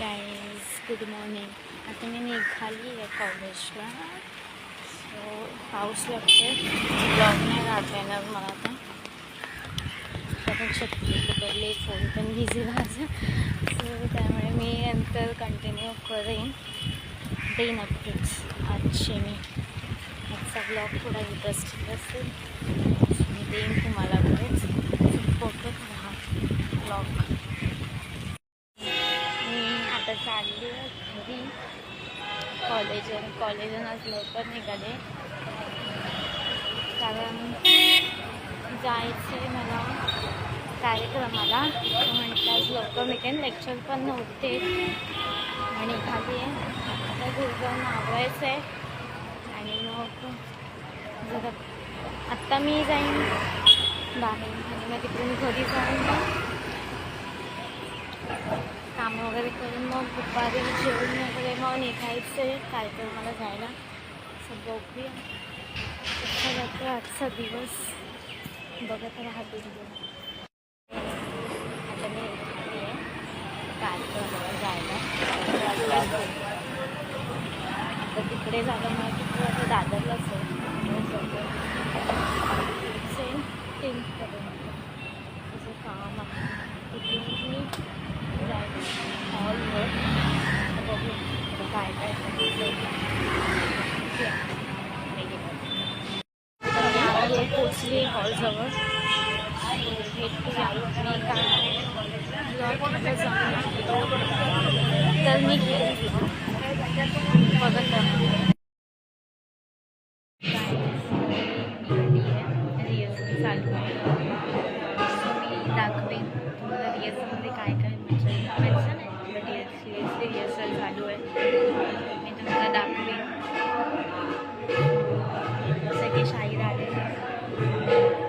Guys good morning. आता मी निघाली आहे कॉलेजला. सो पाऊस लागते, ब्लॉग नाही काढता येणार मला आता. छत्री पकडली, फोन पण बिझी माझं. सो त्यामुळे मी नंतर कंटिन्यू करेन, देईन अपडेट्स आजचे. आजचा ब्लॉग थोडा इंटरेस्टिंग असेल, मी देईन तुम्हाला अपडेट्स. बघत राहा ब्लॉग. आता चालली घरी. कॉलेजून आज लवकर निघाले, कारण जायचं आहे मला कार्यक्रमाला. म्हटलं आज लवकर निघेन, लेक्चर पण नव्हते आणि निघाली आहे. आता घरी जाऊन आवरायचं आहे आणि मग जरा आत्ता मी जाईन बाहेर आणि मग तिकडून घरी जाऊन काम वगैरे करून मग दुपारी जेवण वगैरे मग निघायचं आहे कार्यक्रमाला जायला. सगळं बघूया कसा जातो आजचा दिवस, बघत राहा व्हिडिओ. आता मी निघाली आहे कार्यक्रमाला जायला. आता तिकडे झालं मला तिकडे आता दादरलाच आहे. सेम टीमपर्यंत तुझं काम आहे. तिथून मी हॉलवर बघू काय काय पोचली हॉलजवळ. तर मी बघत रिहर्सल चालू आहे. मी दाखवेन तुम्हाला रिहर्सलमध्ये काय काय म्हणजे नाही, बट रिहर्सल चालू आहे. मी तुम्हाला दाखवेन. जसं की शाहीर आलेले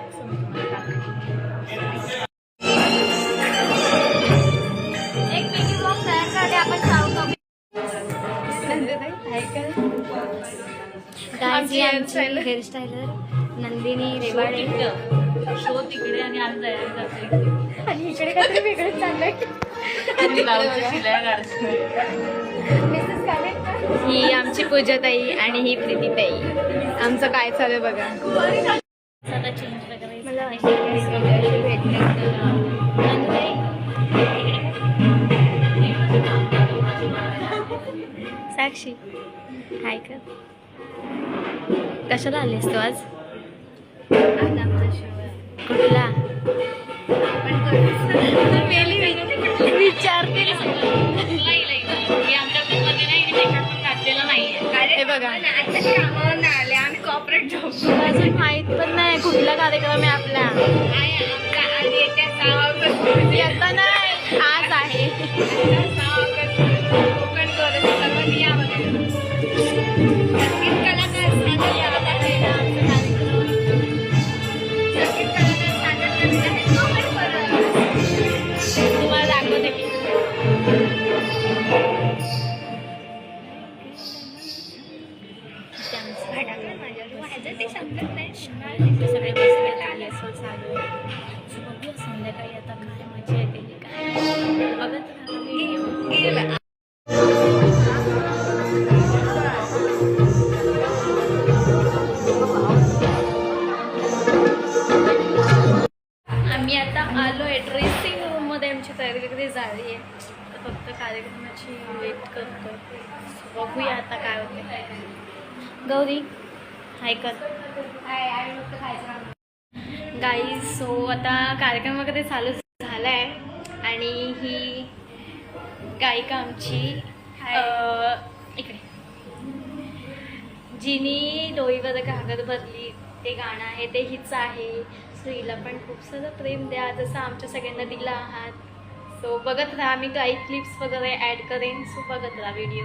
असं मी तुम्हाला दाखवेन. एक मिनी ब्लॉग तयार झाले आपण जाऊ कमी गायची आमची हेअरस्टाईलर नंदिनी रेवाडे. शो तिकडे आणि आम्ही तयारी करते आणि इकडे काहीतरी वेगळंच चाललंय. ही आमची पूजाताई आणि ही प्रीतीताई. आमचं काय चालू बघा. चेंज वगैरे मला साक्षी हाय का, कशाला आलीस तू आज? कुठला विचारते हे बघा. आम्ही कॉर्पोरेट जॉब अजून माहित पण नाही कुठला कार्यक्रम आहे आपला. आता नाही, आज आहे. तुम्हाला दाखवते मी. सगळे बसले असं चालू आहे. बघूया संध्याकाळी आता काय मजा येते काय बघत आम्ही आता आलो आहे. ड्रेसिंग रूममध्ये आमची तयारी वगैरे झाली आहे. फक्त कार्यक्रमाची वेट करतो. बघूया आता काय होते. गौरी हाय कर. गाईज सो आता कार्यक्रम वगैरे चालू झाला आहे आणि ही गायिका आमची इकडे जिनी डोईवर कागद भरली ते गाणं आहे ते हिच आहे. सो हिला पण खूप सारं प्रेम द्या जसं आमच्या सगळ्यांना दिला आहात. सो बघत राहा. मी काही क्लिप्स वगैरे ॲड करेन. सो बघत राहा व्हिडिओ.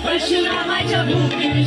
परशुरामाच्या भूमीत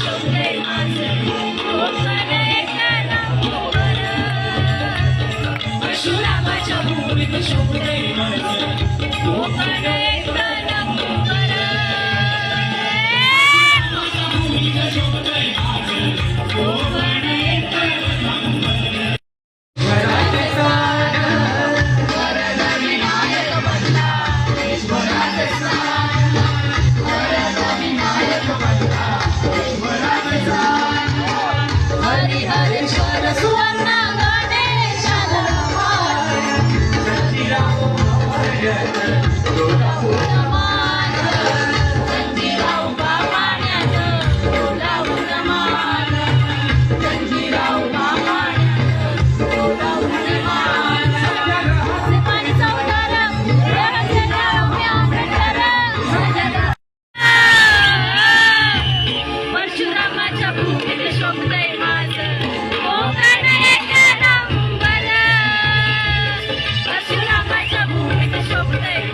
शोभतय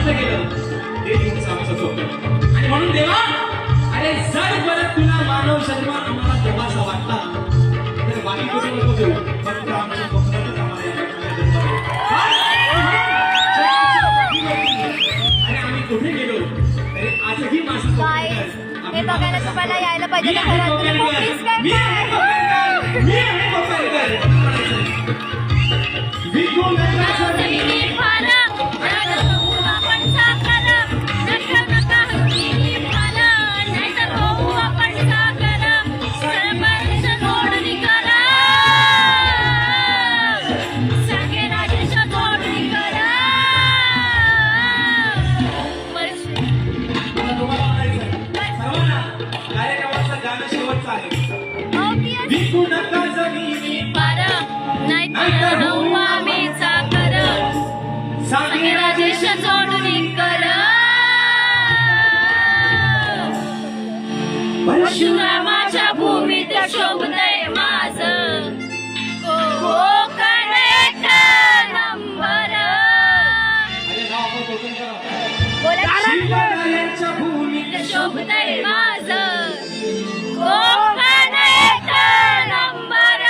कुठे गेलं ते तुमचं आमचं स्वप्न. आणि म्हणून देवा, अरे जर परत तुला मानव जन्म आम्हाला देवाचा वाटला तर बाकी कुठे नको देऊ, फक्त आमच्या स्वप्नातच आम्हाला या आणि आम्ही कुठे गेलो तरी आजही माझं स्वप्न हे बघायला तुम्हाला यायला पाहिजे ना घरात. तुम्ही कोकणीच काय? मी आहे कोकणकर. परशुरामाच्या भूमीत शोभतय माझं कोकण एक नंबर. शिवरायांच्या भूमीत शोभतय माझं कोकण एक नंबर.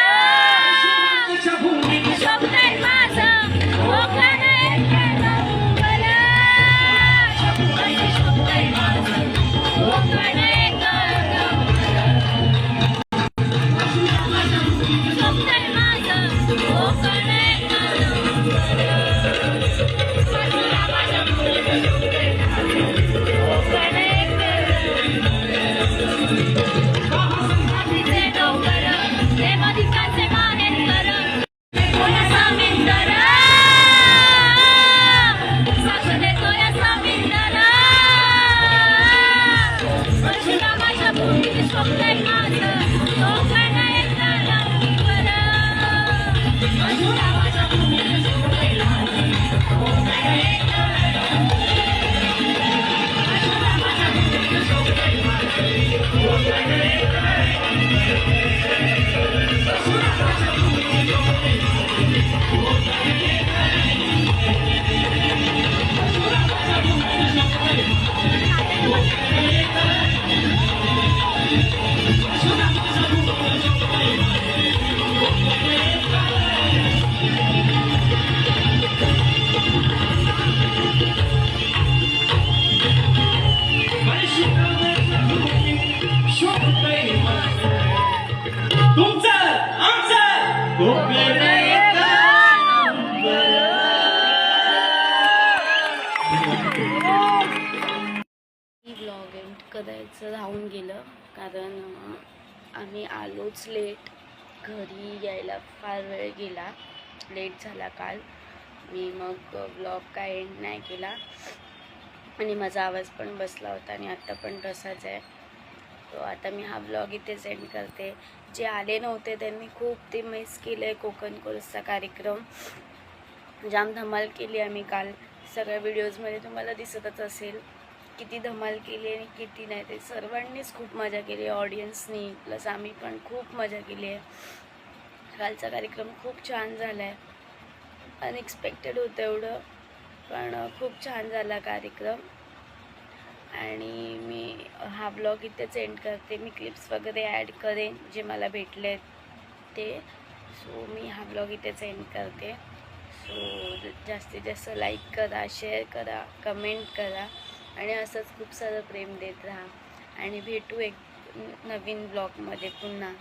शोभतय माझं कोकण एक नंबर. शोभतय माझं कोकण एक ब्लॉग एंड करायचं राहून गेलं कारण आम्ही आलोच लेट. घरी यायला फार वेळ गेला, लेट झाला काल. मी मग ब्लॉग काय एंड नाही केला आणि माझा आवाज पण बसला होता आणि आत्ता पण तसाच आहे. तो आता मी हा ब्लॉग इथेच एंड करते. जे आले नव्हते त्यांनी खूप ते मिस केलं आहे. कोकण कोर्सचा कार्यक्रम जाम धमाल केली आम्ही काल. सगळ्या व्हिडिओजमध्ये तुम्हाला दिसतच असेल किती धमाल केली आणि किती नाही. ते सर्वांनीच खूप मजा केली, ऑडियन्सनी प्लस आम्ही पण खूप मजा केली आहे. कालचा कार्यक्रम खूप छान झाला आहे. अनएक्सपेक्टेड होतं एवढं, पण खूप छान झाला कार्यक्रम. आणि मी हा ब्लॉग इथेच एंड करते. मी क्लिप्स वगैरे ॲड करेन जे मला भेटले ते. सो मी हा ब्लॉग इथेच एंड करते. सो जास्तीत जास्त लाईक करा, शेअर करा, कमेंट करा आणि असंच खूप सारं प्रेम देत राहा. आणि भेटू एक नवीन ब्लॉगमध्ये पुन्हा.